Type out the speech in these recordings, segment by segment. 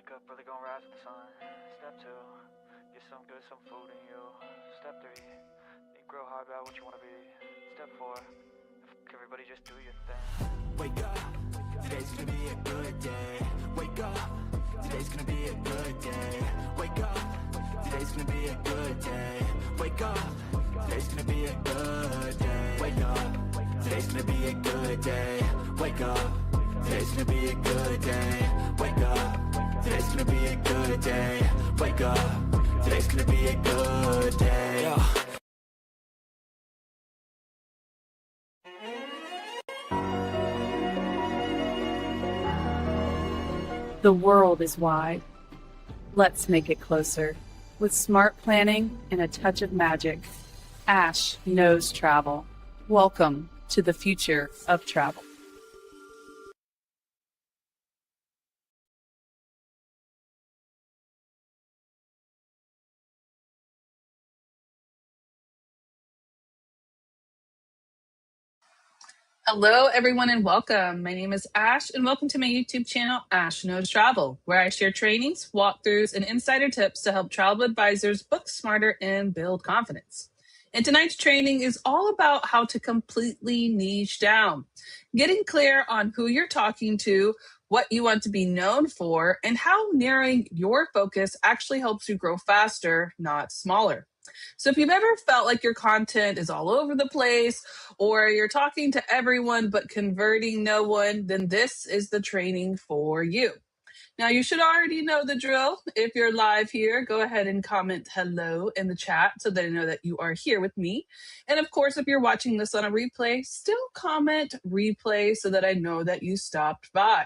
Wake up, really gonna rise with the sun. Step 2, get some good, some food in you. Step 3, think real hard about what you wanna be. Step 4, everybody just do your thing. Wake up, today's gonna be a good day. Wake up, today's gonna be a good day. Wake up, today's gonna be a good day. Wake up, today's gonna be a good day. Wake up, today's gonna be a good day. Wake up, today's gonna be a good day. Wake up, today's gonna be a good day. Wake up, today's gonna be a good day. Yeah. The world is wide. Let's make it closer. With smart planning and a touch of magic, Ash knows travel. Welcome to the future of travel. Hello, everyone, and welcome. My name is Ash, and welcome to my YouTube channel, Ash Knows Travel, where I share trainings, walkthroughs, and insider tips to help travel advisors book smarter and build confidence. And tonight's training is all about how to completely niche down, getting clear on who you're talking to, what you want to be known for, and how narrowing your focus actually helps you grow faster, not smaller. So if you've ever felt like your content is all over the place or you're talking to everyone but converting no one, then this is the training for you. Now, you should already know the drill. If you're live here, go ahead and comment hello in the chat so that I know that you are here with me. And of course, if you're watching this on a replay, still comment replay so that I know that you stopped by.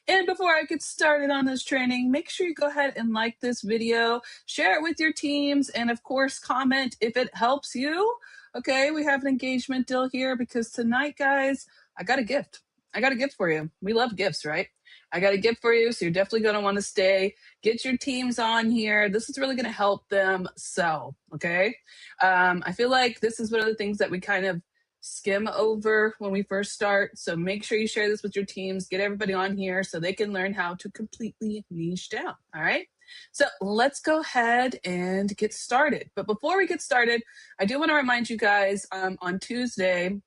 And before I get started on this training, make sure you go ahead and like this video, share it with your teams, and of course, comment if it helps you. Okay, we have an engagement deal here because tonight, guys, I got a gift. I got a gift for you. We love gifts, right? I got a gift for you, so you're definitely going to want to stay. Get your teams on here. This is really going to help them sell, okay? I feel like this is one of the things that we kind of skim over when we first start. So make sure you share this with your teams, get everybody on here so they can learn how to completely niche down. All right. So let's go ahead and get started. But before we get started, I do want to remind you guys on Tuesday,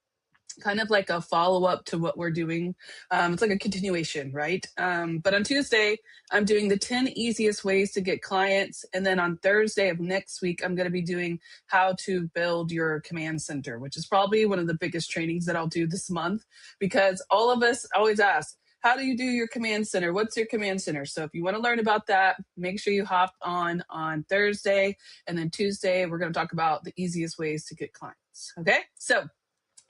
kind of like a follow-up to what we're doing. It's like a continuation, right? But on Tuesday, I'm doing the 10 easiest ways to get clients. And then on Thursday of next week, I'm going to be doing how to build your command center, which is probably one of the biggest trainings that I'll do this month, because all of us always ask, how do you do your command center? What's your command center? So if you want to learn about that, make sure you hop on Thursday. And then Tuesday, we're going to talk about the easiest ways to get clients. Okay, so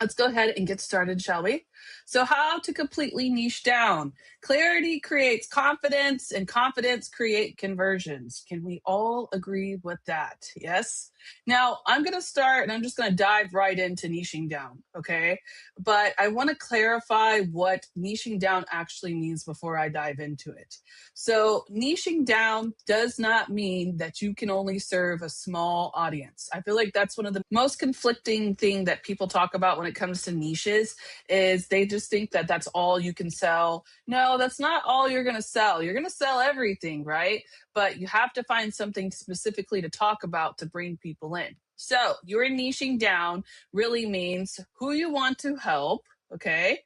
let's go ahead and get started, shall we? So how to completely niche down. Clarity creates confidence, and confidence creates conversions. Can we all agree with that? Yes? Now, I'm going to start, and I'm just going to dive right into niching down, okay? But I want to clarify what niching down actually means before I dive into it. So niching down does not mean that you can only serve a small audience. I feel like that's one of the most conflicting thing that people talk about when it comes to niches is they just think that that's all you can sell. No, that's not all you're going to sell. You're going to sell everything, right? But you have to find something specifically to talk about to bring people in. So your niching down really means who you want to help, okay?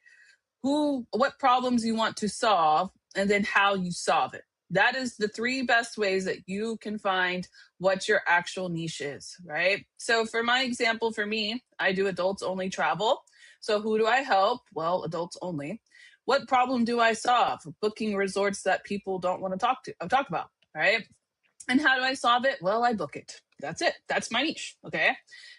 What problems you want to solve, and then how you solve it. That is the three best ways that you can find what your actual niche is, right? So for my example, for me, I do adults only travel. So who do I help? Well, adults only. What problem do I solve? Booking resorts that people don't want to talk about, right? And how do I solve it? Well, I book it. That's it. That's my niche. Okay.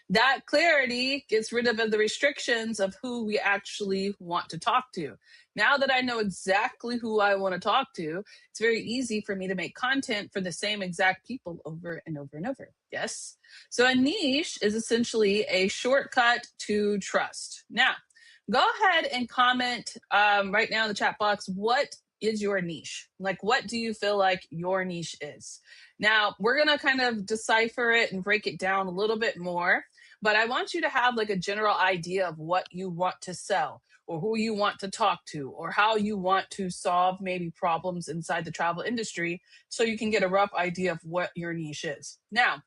That clarity gets rid of the restrictions of who we actually want to talk to. Now that I know exactly who I want to talk to, it's very easy for me to make content for the same exact people over and over and over. Yes. So a niche is essentially a shortcut to trust. Now, go ahead and comment right now in the chat box, what is your niche? Like, what do you feel like your niche is? Now, we're going to kind of decipher it and break it down a little bit more, but I want you to have like a general idea of what you want to sell. or who you want to talk to, or how you want to solve maybe problems inside the travel industry, so you can get a rough idea of what your niche is. Now,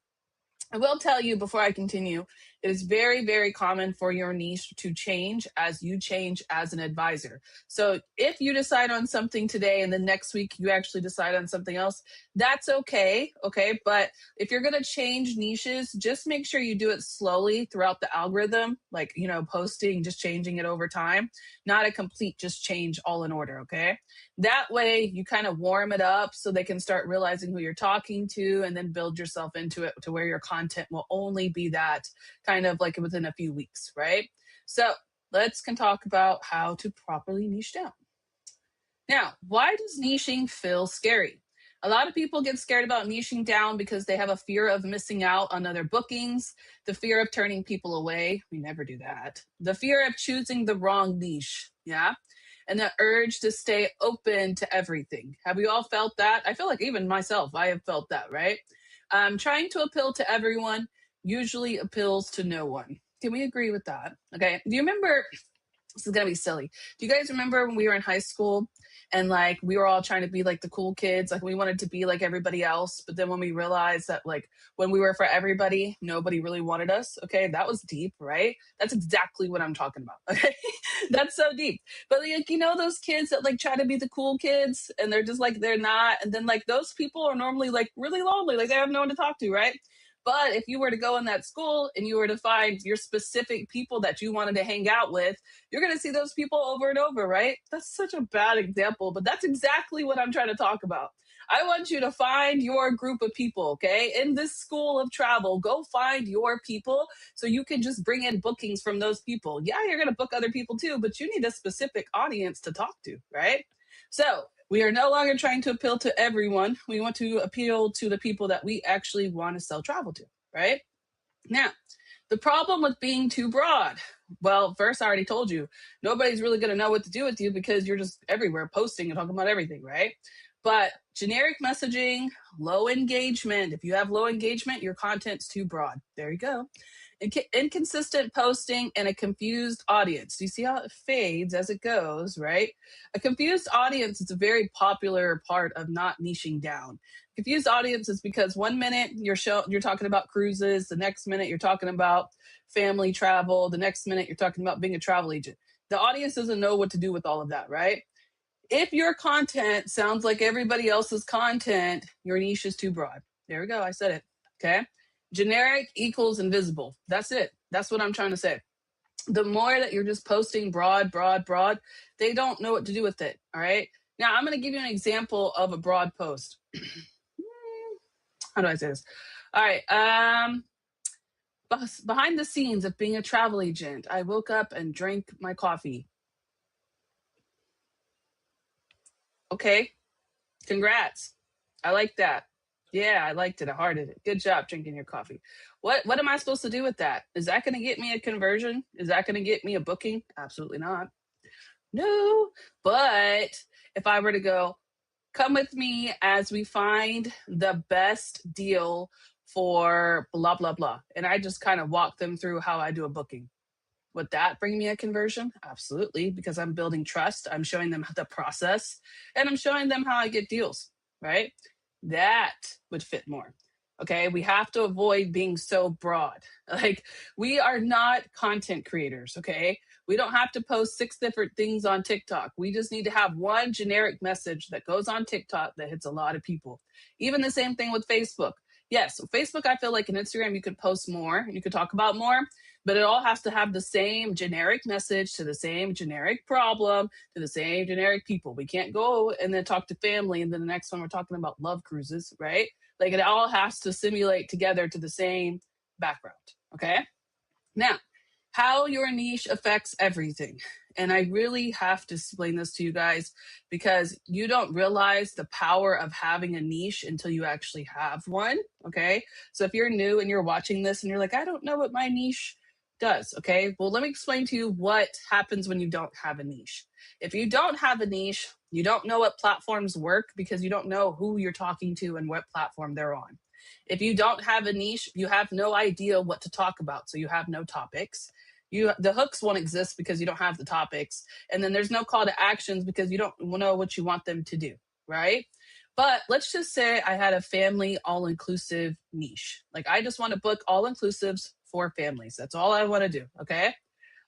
I will tell you before I continue, it is very, very common for your niche to change as you change as an advisor. So if you decide on something today and the next week you actually decide on something else, that's okay. Okay. But if you're going to change niches, just make sure you do it slowly throughout the algorithm, like, posting, just changing it over time, not a complete just change all in order. Okay. That way you kind of warm it up so they can start realizing who you're talking to, and then build yourself into it to where your content will only be that kind of like within a few weeks, right? So let's can talk about how to properly niche down. Now, why does niching feel scary? A lot of people get scared about niching down because they have a fear of missing out on other bookings, the fear of turning people away. We never do that. The fear of choosing the wrong niche. Yeah. And the urge to stay open to everything. Have you all felt that? I feel like even myself, I have felt that, right? Trying to appeal to everyone usually appeals to no one. Can we agree with that? Okay. Do you remember? This is going to be silly. Do you guys remember when we were in high school and like we were all trying to be like the cool kids? Like we wanted to be like everybody else. But then when we realized that like when we were for everybody, nobody really wanted us. Okay. That was deep, right? That's exactly what I'm talking about. Okay. That's so deep. But like, those kids that like try to be the cool kids and they're just like, they're not. And then like those people are normally like really lonely. Like they have no one to talk to, right? But if you were to go in that school and you were to find your specific people that you wanted to hang out with, you're going to see those people over and over, right? That's such a bad example, but that's exactly what I'm trying to talk about. I want you to find your group of people, okay? In this school of travel, go find your people so you can just bring in bookings from those people. Yeah, you're going to book other people too, but you need a specific audience to talk to, right? So we are no longer trying to appeal to everyone. We want to appeal to the people that we actually want to sell travel to, right? Now, the problem with being too broad. Well, first, I already told you, nobody's really going to know what to do with you because you're just everywhere posting and talking about everything, right? But generic messaging, low engagement. If you have low engagement, your content's too broad. There you go. Inconsistent posting and a confused audience. Do you see how it fades as it goes, right? A confused audience is a very popular part of not niching down. Confused audience is because 1 minute you're talking about cruises, the next minute you're talking about family travel, the next minute you're talking about being a travel agent. The audience doesn't know what to do with all of that, right? If your content sounds like everybody else's content, your niche is too broad. There we go. I said it. Okay. Generic equals invisible. That's it. That's what I'm trying to say. The more that you're just posting broad, they don't know what to do with it. All right. Now I'm going to give you an example of a broad post. How do I say this? All right. Behind the scenes of being a travel agent, I woke up and drank my coffee. Okay. Congrats. I like that. Yeah, I liked it. I hearted it. Good job drinking your coffee. What am I supposed to do with that? Is that going to get me a conversion? Is that going to get me a booking? Absolutely not. No. But if I were to go, come with me as we find the best deal for blah, blah, blah. And I just kind of walk them through how I do a booking. Would that bring me a conversion? Absolutely, because I'm building trust. I'm showing them the process and I'm showing them how I get deals, right? That would fit more. Okay, we have to avoid being so broad. Like, we are not content creators, okay? We don't have to post 6 different things on TikTok. We just need to have one generic message that goes on TikTok that hits a lot of people. Even the same thing with Facebook. Yes, Facebook, I feel like in Instagram, you could post more, you could talk about more, but it all has to have the same generic message to the same generic problem to the same generic people. We can't go and then talk to family and then the next one we're talking about love cruises, right? Like, it all has to simulate together to the same background, okay? Now, how your niche affects everything. And I really have to explain this to you guys because you don't realize the power of having a niche until you actually have one, okay? So if you're new and you're watching this and you're like, I don't know what my niche does, okay? Well, let me explain to you what happens when you don't have a niche. If you don't have a niche, you don't know what platforms work because you don't know who you're talking to and what platform they're on. If you don't have a niche, you have no idea what to talk about, so you have no topics. The hooks won't exist because you don't have the topics, and then there's no call to actions because you don't know what you want them to do, right? But let's just say I had a family all-inclusive niche. Like I just want to book all-inclusives for families. That's all I want to do, okay?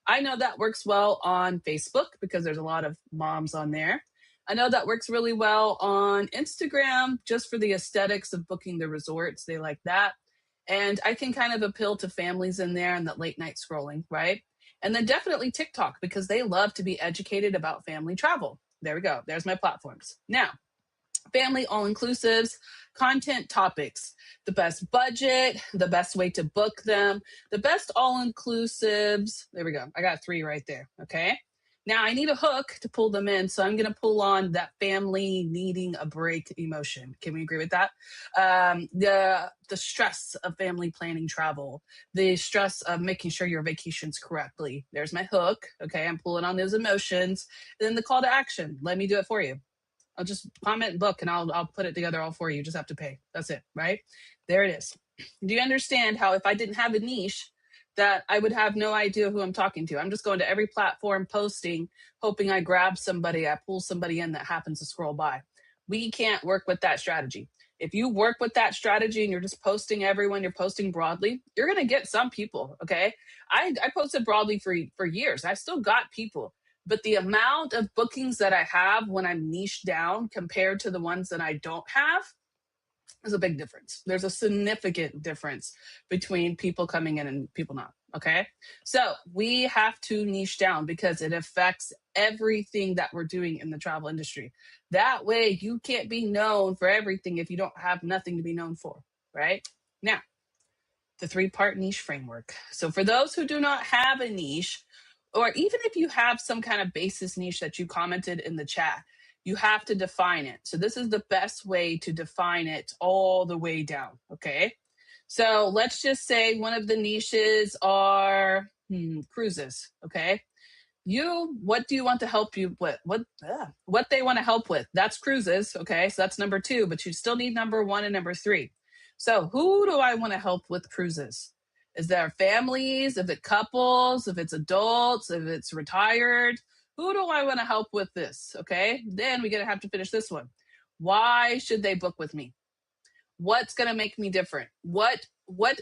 I know that works well on Facebook because there's a lot of moms on there. I know that works really well on Instagram just for the aesthetics of booking the resorts. They like that. And I can kind of appeal to families in there and that late night scrolling, right? And then definitely TikTok because they love to be educated about family travel. There we go. There's my platforms. Now, family all inclusives, content topics, the best budget, the best way to book them, the best all inclusives. There we go. I got 3 right there. Okay. Now I need a hook to pull them in. So I'm going to pull on that family needing a break emotion. Can we agree with that? The stress of family planning travel, the stress of making sure your vacation's correctly. There's my hook. Okay. I'm pulling on those emotions. And then the call to action. Let me do it for you. I'll just comment and book and I'll put it together all for you. You just have to pay. That's it, right? There it is. Do you understand how if I didn't have a niche that I would have no idea who I'm talking to? I'm just going to every platform posting, hoping I grab somebody, I pull somebody in that happens to scroll by. We can't work with that strategy. If you work with that strategy and you're just posting everyone, you're posting broadly, you're going to get some people, okay? I posted broadly for years. I still got people. But the amount of bookings that I have when I'm niche down compared to the ones that I don't have is a big difference. There's a significant difference between people coming in and people not. Okay. So we have to niche down because it affects everything that we're doing in the travel industry. That way you can't be known for everything if you don't have nothing to be known for. Right now, the 3-part niche framework. So for those who do not have a niche, or even if you have some kind of basis niche that you commented in the chat, you have to define it. So this is the best way to define it all the way down, okay? So let's just say one of the niches are cruises, okay? What do you want to help you with? What they want to help with? That's cruises, okay? So that's number 2, but you still need number 1 and number 3. So who do I want to help with cruises? Is there families, if it's couples, if it's adults, if it's retired? Who do I want to help with this? Okay, then we're going to have to finish this one. Why should they book with me? What's going to make me different? What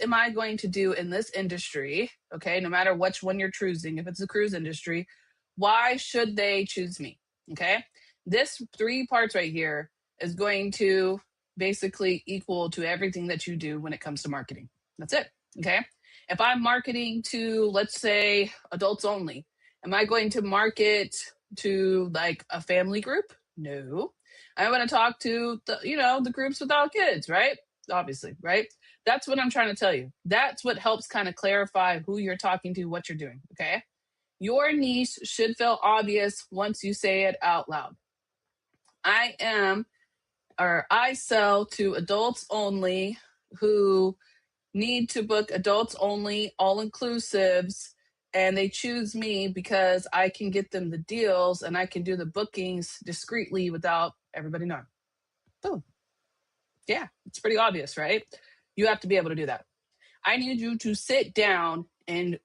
am I going to do in this industry? Okay, no matter which one you're choosing, if it's the cruise industry, why should they choose me? Okay, this 3 parts right here is going to basically equal to everything that you do when it comes to marketing. That's it. Okay. If I'm marketing to, let's say, adults only, am I going to market to like a family group? No. I want to talk to the groups without kids, right? Obviously, right? That's what I'm trying to tell you. That's what helps kind of clarify who you're talking to, what you're doing, okay? Your niche should feel obvious once you say it out loud. I sell to adults only who need to book adults only, all inclusives, and they choose me because I can get them the deals and I can do the bookings discreetly without everybody knowing. Boom. Yeah, it's pretty obvious, right? You have to be able to do that. I need you to sit down and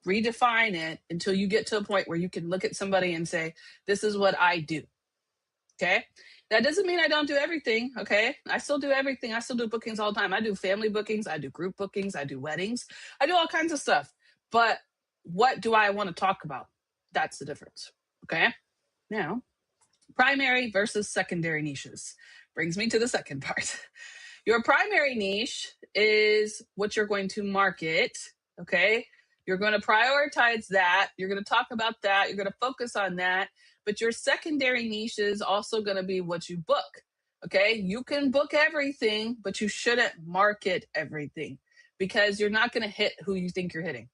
redefine it until you get to a point where you can look at somebody and say, this is what I do. Okay. That doesn't mean I don't do everything. Okay. I still do everything. I still do bookings all the time. I do family bookings. I do group bookings. I do weddings. I do all kinds of stuff. But what do I want to talk about? That's the difference. Okay. Now, primary versus secondary niches brings me to the second part. Your primary niche is what you're going to market. Okay. You're going to prioritize that. You're going to talk about that. You're going to focus on that. But your secondary niche is also going to be what you book. Okay. You can book everything, but you shouldn't market everything because you're not going to hit who you think you're hitting.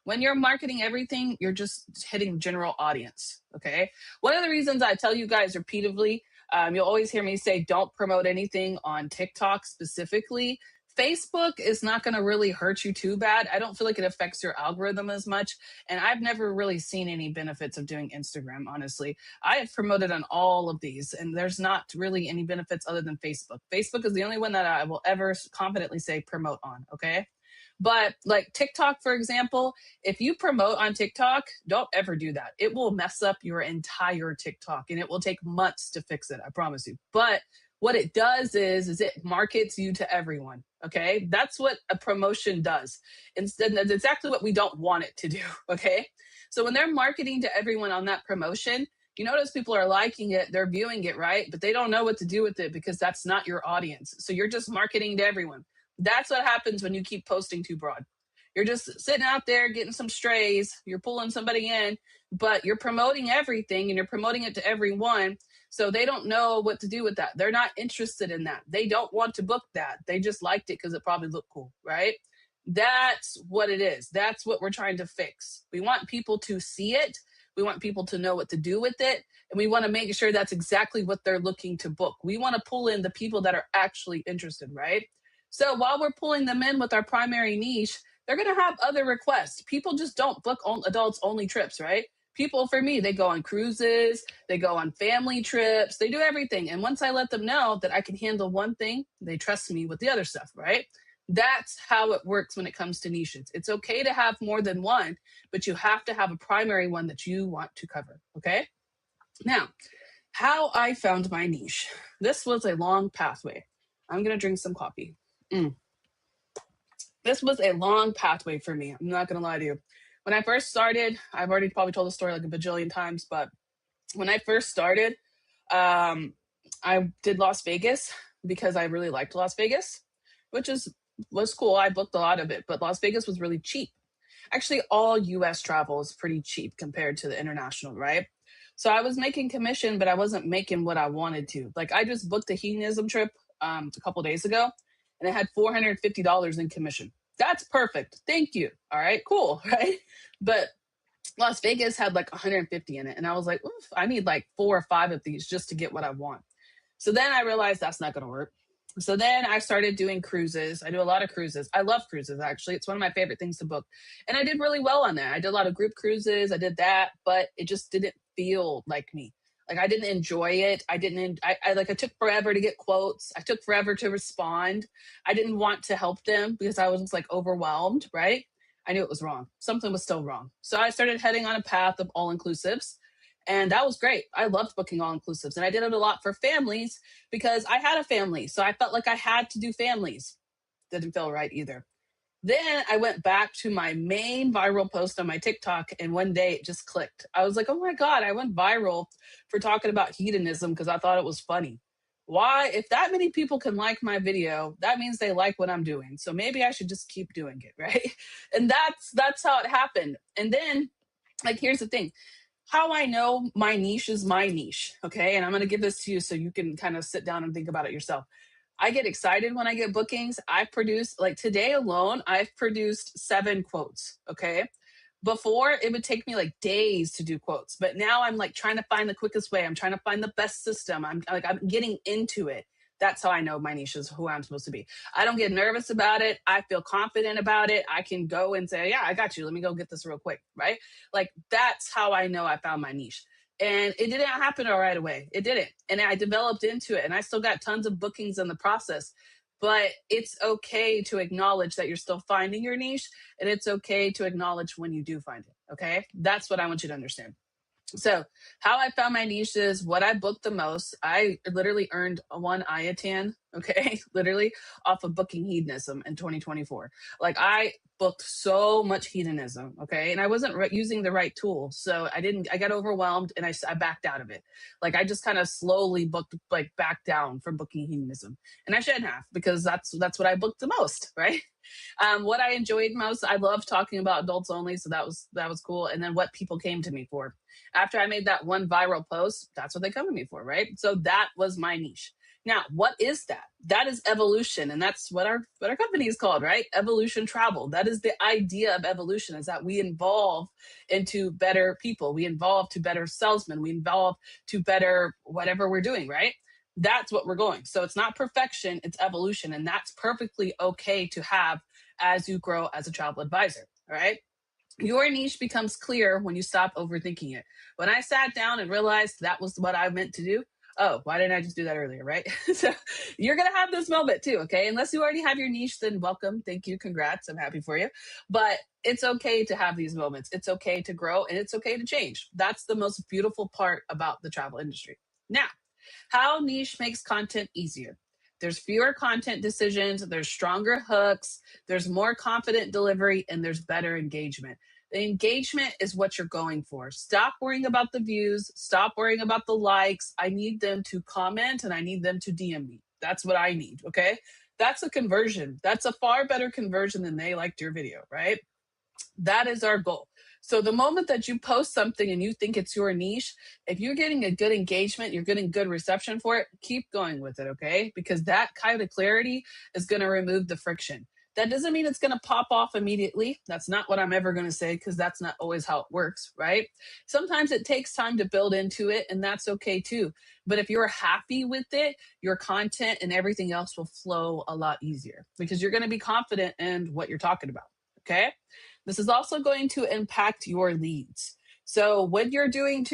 When you're marketing everything, you're just hitting general audience. Okay. One of the reasons I tell you guys repeatedly, you'll always hear me say, don't promote anything on TikTok specifically. Facebook is not going to really hurt you too bad. I don't feel like it affects your algorithm as much. And I've never really seen any benefits of doing Instagram, honestly. I have promoted on all of these, and there's not really any benefits other than Facebook. Facebook is the only one that I will ever confidently say promote on, okay? But like TikTok, for example, if you promote on TikTok, don't ever do that. It will mess up your entire TikTok and it will take months to fix it, I promise you. But what it does is it markets you to everyone. Okay. That's what a promotion does. Instead, that's exactly what we don't want it to do. Okay. So when they're marketing to everyone on that promotion, you notice people are liking it, they're viewing it, right? But they don't know what to do with it because that's not your audience. So you're just marketing to everyone. That's what happens when you keep posting too broad. You're just sitting out there getting some strays, you're pulling somebody in, but you're promoting everything and you're promoting it to everyone. So they don't know what to do with that. They're not interested in that. They don't want to book that. They just liked it because it probably looked cool, right? That's what it is. That's what we're trying to fix. We want people to see it. We want people to know what to do with it. And we want to make sure that's exactly what they're looking to book. We want to pull in the people that are actually interested, right? So while we're pulling them in with our primary niche, they're going to have other requests. People just don't book adults only trips, right? People, for me, they go on cruises, they go on family trips, they do everything. And once I let them know that I can handle one thing, they trust me with the other stuff, right? That's how it works when it comes to niches. It's okay to have more than one, but you have to have a primary one that you want to cover, okay? Now, how I found my niche. This was a long pathway. I'm going to drink some coffee. This was a long pathway for me. I'm not going to lie to you. When I first started, I've already probably told the story like a bajillion times, but when I first started, I did Las Vegas because I really liked Las Vegas, which was cool. I booked a lot of it, but Las Vegas was really cheap. Actually, all US travel is pretty cheap compared to the international, right? So I was making commission, but I wasn't making what I wanted to. Like I just booked a hedonism trip a couple days ago and it had $450 in commission. That's perfect. Thank you. All right, cool, right? But Las Vegas had like 150 in it. And I was like, oof, I need like 4 or 5 of these just to get what I want. So then I realized that's not going to work. So then I started doing cruises. I do a lot of cruises. I love cruises, actually. It's one of my favorite things to book. And I did really well on that. I did a lot of group cruises. I did that, but it just didn't feel like me. Like I didn't enjoy it. I took forever to get quotes. I took forever to respond. I didn't want to help them because I was just like overwhelmed, right? I knew it was wrong. Something was still wrong. So I started heading on a path of all inclusives. And that was great. I loved booking all inclusives. And I did it a lot for families because I had a family. So I felt like I had to do families. Didn't feel right either. Then I went back to my main viral post on my TikTok, and one day it just clicked. I was like, oh my God, I went viral for talking about hedonism because I thought it was funny. Why? If that many people can like my video, that means they like what I'm doing. So maybe I should just keep doing it, right? And that's how it happened. And then, like, here's the thing. How I know my niche is my niche, okay? And I'm going to give this to you so you can kind of sit down and think about it yourself. I get excited when I get bookings. I've produced, like today alone, I've produced 7 quotes, okay? Before, it would take me like days to do quotes, but now I'm like trying to find the quickest way. I'm trying to find the best system. I'm getting into it. That's how I know my niche is who I'm supposed to be. I don't get nervous about it. I feel confident about it. I can go and say, yeah, I got you. Let me go get this real quick, right? Like that's how I know I found my niche. And it didn't happen right away. It didn't. And I developed into it and I still got tons of bookings in the process. But it's okay to acknowledge that you're still finding your niche, and it's okay to acknowledge when you do find it. Okay. That's what I want you to understand. So how I found my niche is what I booked the most. I literally earned 1 IATAN, okay, literally off of booking hedonism in 2024. Like I booked so much hedonism, okay, and I wasn't using the right tool. So I got overwhelmed and I backed out of it. Like I just kind of slowly booked, like back down from booking hedonism. And I shouldn't have because that's what I booked the most, right? What I enjoyed most, I love talking about adults only. So that was cool. And then what people came to me for. After I made that one viral post, that's what they come to me for, right? So that was my niche. Now, what is that? That is evolution. And that's what our company is called, right? Evolution Travel. That is the idea of evolution, is that we evolve into better people. We evolve to better salesmen. We evolve to better whatever we're doing, right? That's what we're going. So it's not perfection, it's evolution. And that's perfectly okay to have as you grow as a travel advisor, all right? Your niche becomes clear when you stop overthinking it. When I sat down and realized that was what I meant to do, oh, why didn't I just do that earlier, right? So you're going to have this moment too, okay? Unless you already have your niche, then welcome. Thank you. Congrats. I'm happy for you. But it's okay to have these moments. It's okay to grow and it's okay to change. That's the most beautiful part about the travel industry. Now, how niche makes content easier. There's fewer content decisions, there's stronger hooks, there's more confident delivery, and there's better engagement. The engagement is what you're going for. Stop worrying about the views, stop worrying about the likes. I need them to comment and I need them to DM me. That's what I need, okay? That's a conversion. That's a far better conversion than they liked your video, right? That is our goal. So the moment that you post something and you think it's your niche, if you're getting a good engagement, you're getting good reception for it, keep going with it, okay? Because that kind of clarity is going to remove the friction. That doesn't mean it's going to pop off immediately. That's not what I'm ever going to say because that's not always how it works, right? Sometimes it takes time to build into it, and that's okay too. But if you're happy with it, your content and everything else will flow a lot easier because you're going to be confident in what you're talking about, okay? This is also going to impact your leads. So when you're doing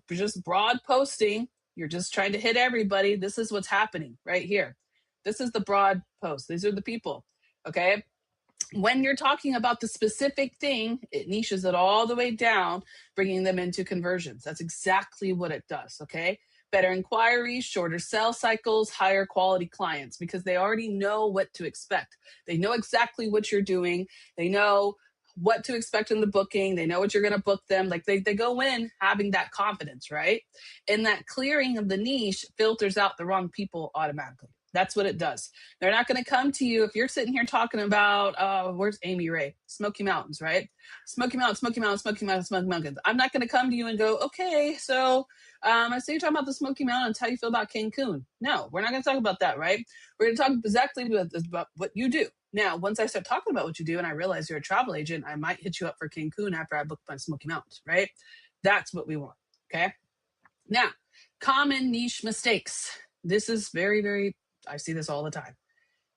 just broad posting, you're just trying to hit everybody. This is what's happening right here. This is the broad post. These are the people, okay? When you're talking about the specific thing, it niches it all the way down, bringing them into conversions. That's exactly what it does, okay? Better inquiries, shorter sales cycles, higher quality clients, because they already know what to expect. They know exactly what you're doing. They know what to expect in the booking. They know what you're going to book them. Like they go in having that confidence, right? And that clearing of the niche filters out the wrong people automatically. That's what it does. They're not going to come to you if you're sitting here talking about, where's Amy Ray? Smoky Mountains, right? Smoky Mountains, Smoky Mountains, Smoky Mountains, Smoky Mountains. I'm not going to come to you and go, okay, so I see you're talking about the Smoky Mountains. How do you feel about Cancun? No, we're not going to talk about that, right? We're going to talk exactly about what you do. Now, once I start talking about what you do and I realize you're a travel agent, I might hit you up for Cancun after I book my Smoky Mountains, right? That's what we want, okay? Now, common niche mistakes. This is very, I see this all the time.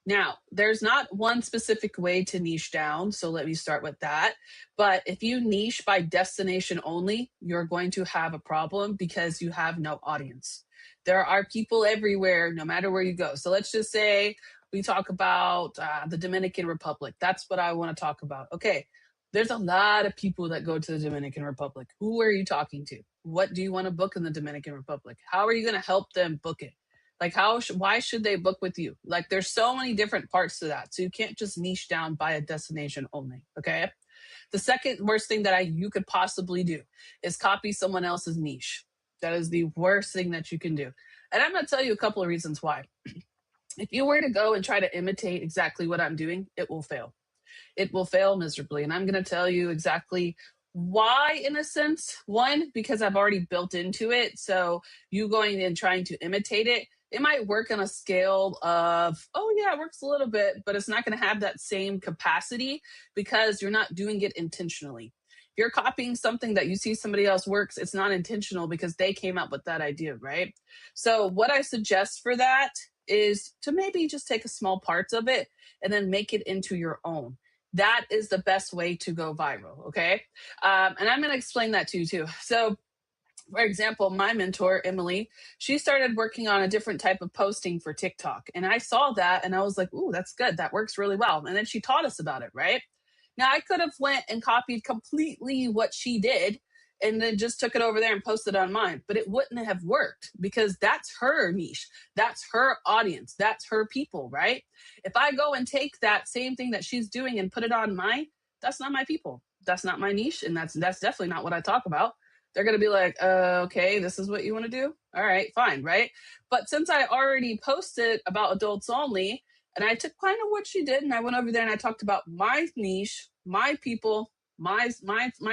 Now, there's not one specific way to niche down, so let me start with that. But if you niche by destination only, you're going to have a problem because you have no audience. There are people everywhere, no matter where you go. So let's just say we talk about the Dominican Republic. That's what I want to talk about. Okay, there's a lot of people that go to the Dominican Republic. Who are you talking to? What do you want to book in the Dominican Republic? How are you going to help them book it? Like why should they book with you? Like there's so many different parts to that. So you can't just niche down by a destination only, okay? The second worst thing that you could possibly do is copy someone else's niche. That is the worst thing that you can do. And I'm going to tell you a couple of reasons why. If you were to go and try to imitate exactly what I'm doing, it will fail. It will fail miserably. And I'm going to tell you exactly why, in a sense. One, because I've already built into it. So you going and trying to imitate it, it might work on a scale of, oh yeah, it works a little bit, but it's not going to have that same capacity because you're not doing it intentionally. If you're copying something that you see somebody else works, it's not intentional because they came up with that idea, right? So what I suggest for that is to maybe just take a small parts of it and then make it into your own. That is the best way to go viral, okay? And I'm going to explain that to you too. So for example, my mentor, Emily, she started working on a different type of posting for TikTok. And I saw that and I was like, ooh, that's good. That works really well. And then she taught us about it, right? Now I could have went and copied completely what she did and then just took it over there and posted it on mine, but it wouldn't have worked because that's her niche. That's her audience. That's her people, right? If I go and take that same thing that she's doing and put it on mine, that's not my people. That's not my niche. And that's definitely not what I talk about. They're going to be like, okay, this is what you want to do? All right, fine, right? But since I already posted about adults only, and I took kind of what she did, and I went over there and I talked about my niche, my people, my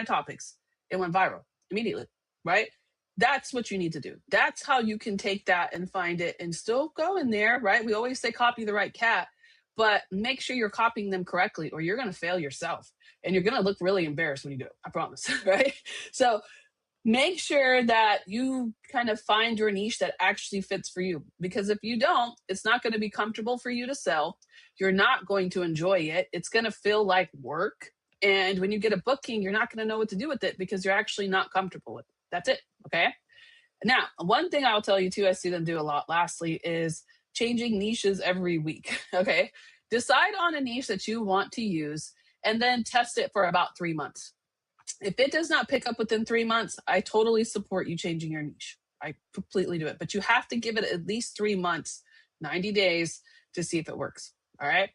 topics, it went viral immediately, right? That's what you need to do. That's how you can take that and find it and still go in there, right? We always say copy the right cat, but make sure you're copying them correctly or you're going to fail yourself. And you're going to look really embarrassed when you do it, I promise, right? So make sure that you kind of find your niche that actually fits for you. Because if you don't, it's not going to be comfortable for you to sell. You're not going to enjoy it. It's going to feel like work. And when you get a booking, you're not going to know what to do with it because you're actually not comfortable with it. That's it. Okay. Now, one thing I'll tell you too, I see them do a lot lastly, is changing niches every week. Okay. Decide on a niche that you want to use and then test it for about 3 months. If it does not pick up within 3 months, I totally support you changing your niche. I completely do it. But you have to give it at least 3 months, 90 days to see if it works. All right.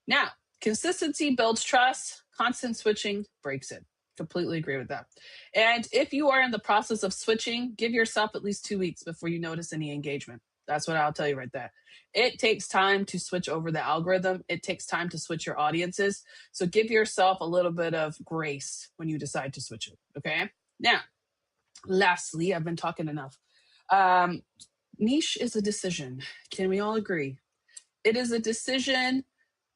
Now, consistency builds trust, constant switching breaks it. Completely agree with that. And if you are in the process of switching, give yourself at least 2 weeks before you notice any engagement. That's what I'll tell you right there. It takes time to switch over the algorithm. It takes time to switch your audiences. So give yourself a little bit of grace when you decide to switch it. Okay. Now, lastly, I've been talking enough. Niche is a decision. Can we all agree? It is a decision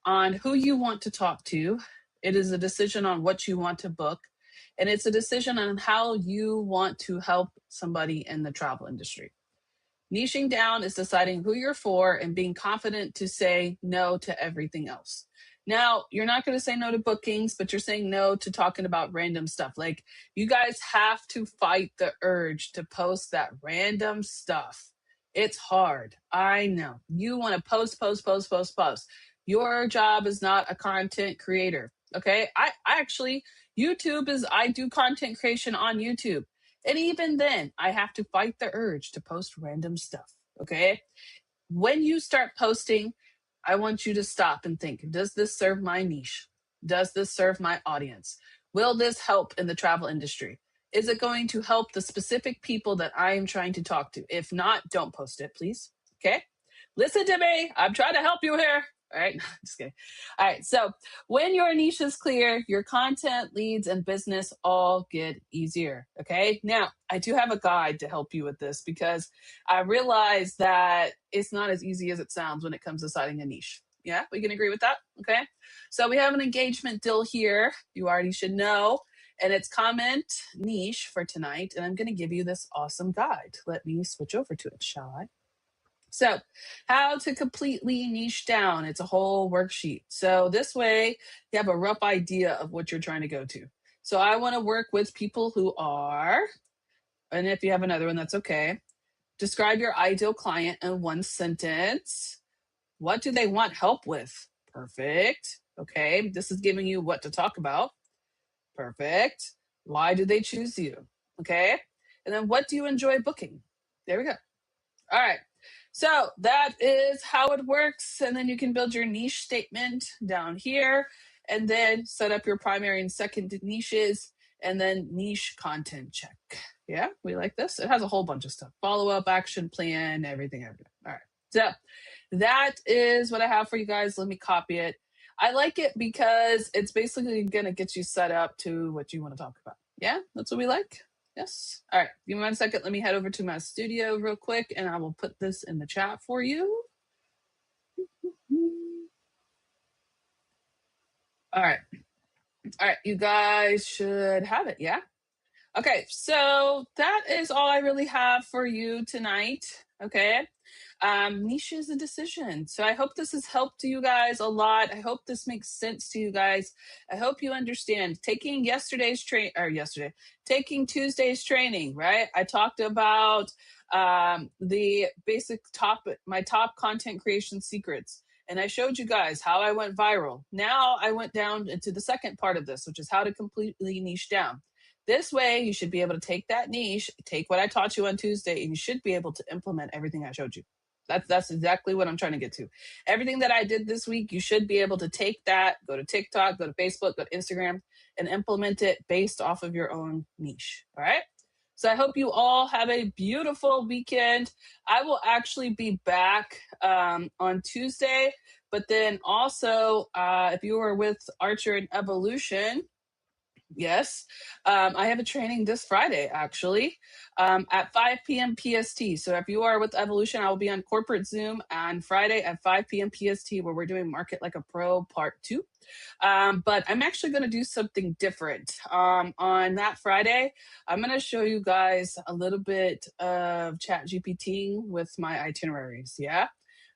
on who you want to talk to. It is a decision on what you want to book. And it's a decision on how you want to help somebody in the travel industry. Niching down is deciding who you're for and being confident to say no to everything else. Now, you're not going to say no to bookings, but you're saying no to talking about random stuff. Like, you guys have to fight the urge to post that random stuff. It's hard. I know. You want to post, post, post, post, post. Your job is not a content creator. Okay. I actually, I do content creation on YouTube. And even then, I have to fight the urge to post random stuff. Okay. When you start posting, I want you to stop and think, does this serve my niche? Does this serve my audience? Will this help in the travel industry? Is it going to help the specific people that I am trying to talk to? If not, don't post it, please. Okay. Listen to me. I'm trying to help you here. All right. Just kidding. All right. So when your niche is clear, your content, leads, and business all get easier. Okay. Now, I do have a guide to help you with this because I realize that it's not as easy as it sounds when it comes to deciding a niche. Yeah, we can agree with that. Okay. So we have an engagement deal here. You already should know. And it's comment niche for tonight. And I'm going to give you this awesome guide. Let me switch over to it, shall I? So, how to completely niche down. It's a whole worksheet. So, this way you have a rough idea of what you're trying to go to. So, I want to work with people who are, and if you have another one, that's okay. Describe your ideal client in one sentence. What do they want help with? Perfect. Okay. This is giving you what to talk about. Perfect. Why do they choose you? Okay. And then what do you enjoy booking? There we go. All right. So that is how it works. And then you can build your niche statement down here and then set up your primary and second niches and then niche content check. Yeah, we like this. It has a whole bunch of stuff. Follow-up, action plan, everything. All right. So that is what I have for you guys. Let me copy it. I like it because it's basically going to get you set up to what you want to talk about. Yeah, that's what we like. Yes. All right. Give me 1 second. Let me head over to my studio real quick and I will put this in the chat for you. All right. All right. You guys should have it. Yeah. Okay. So that is all I really have for you tonight. Okay. Niche is a decision. So I hope this has helped you guys a lot. I hope this makes sense to you guys. I hope you understand taking taking Tuesday's training, right? I talked about the basic my top content creation secrets. And I showed you guys how I went viral. Now I went down into the second part of this, which is how to completely niche down. This way, you should be able to take that niche, take what I taught you on Tuesday, and you should be able to implement everything I showed you. That's exactly what I'm trying to get to. Everything that I did this week, you should be able to take that, go to TikTok, go to Facebook, go to Instagram, and implement it based off of your own niche. All right? So I hope you all have a beautiful weekend. I will actually be back on Tuesday, but then also if you are with Archer and Evolution, yes. I have a training this Friday, actually, at 5 p.m. PST. So if you are with Evolution, I will be on corporate Zoom on Friday at 5 p.m. PST, where we're doing Market Like a Pro Part 2. But I'm actually going to do something different. On that Friday, I'm going to show you guys a little bit of Chat GPT with my itineraries. Yeah.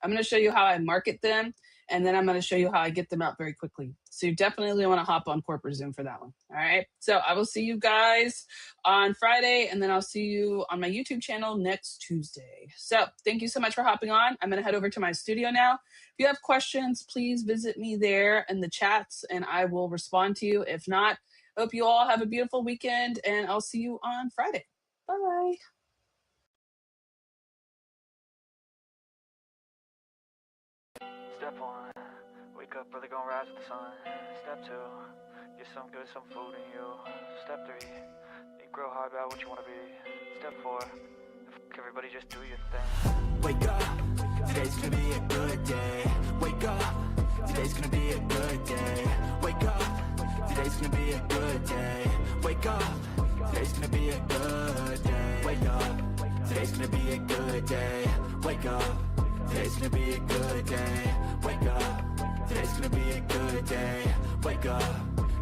I'm going to show you how I market them. And then I'm going to show you how I get them out very quickly. So you definitely want to hop on corporate Zoom for that one. All right. So I will see you guys on Friday, and then I'll see you on my YouTube channel next Tuesday. So thank you so much for hopping on. I'm going to head over to my studio now. If you have questions, please visit me there in the chats and I will respond to you. If not, hope you all have a beautiful weekend, and I'll see you on Friday. Bye. Step 1, wake up early, gonna rise with the sun. Step 2, get some food in you. Step 3, think real hard about what you wanna be. Step 4, everybody just do your thing. Wake up, today's gonna be a good day. Wake up, today's gonna be a good day. Wake up, today's gonna be a good day. Wake up, today's gonna be a good day. Wake up, today's gonna be a good day. Wake up, today's gonna be a good day. Wake up, today's gonna be a good day. Wake up,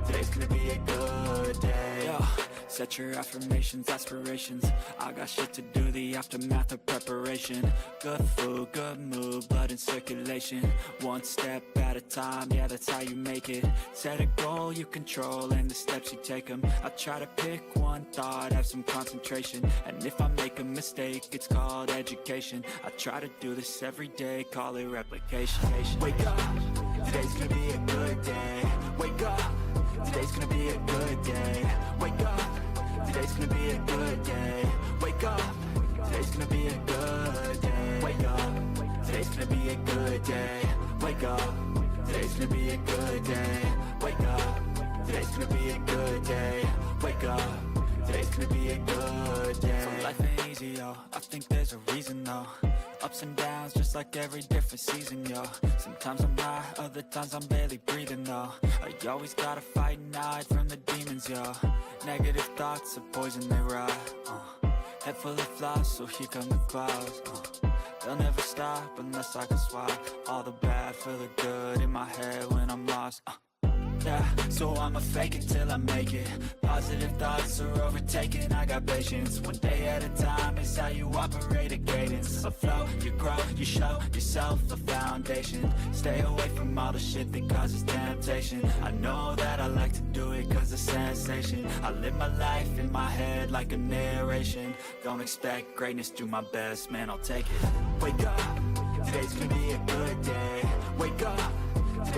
today's gonna be a good day. Yo, set your affirmations, aspirations. I got shit to do, the aftermath of preparation. Good food, good mood, blood in circulation. One step at a time, yeah, that's how you make it. Set a goal you control and the steps you take them. I try to pick one thought, have some concentration. And if I make a mistake, it's called education. I try to do this every day, call it replication. Wake up, today's gonna be a good day. Wake up, today's gonna be a good day. Wake up, today's gonna be a good day. Wake up, today's gonna be a good day. Wake up, today's gonna be a good day. Wake up, today's gonna be a good day. Wake up, today's gonna be a good day. Wake up, today's gonna be a good day. So life ain't easy, yo, I think there's a reason though. Ups and downs, just like every different season, yo. Sometimes I'm high, other times I'm barely breathing, though. I always gotta fight and hide from the demons, yo. Negative thoughts are poison, they rot. Head full of flies, so here come the clouds. They'll never stop unless I can swap all the bad for the good in my head when I'm lost. Yeah, so I'ma fake it till I make it. Positive thoughts are overtaken, I got patience. One day at a time is how you operate a cadence. A flow, you grow, you show yourself a foundation. Stay away from all the shit that causes temptation. I know that I like to do it cause it's sensation. I live my life in my head like a narration. Don't expect greatness, do my best, man, I'll take it. Wake up, today's gonna be a good day. Wake up, today's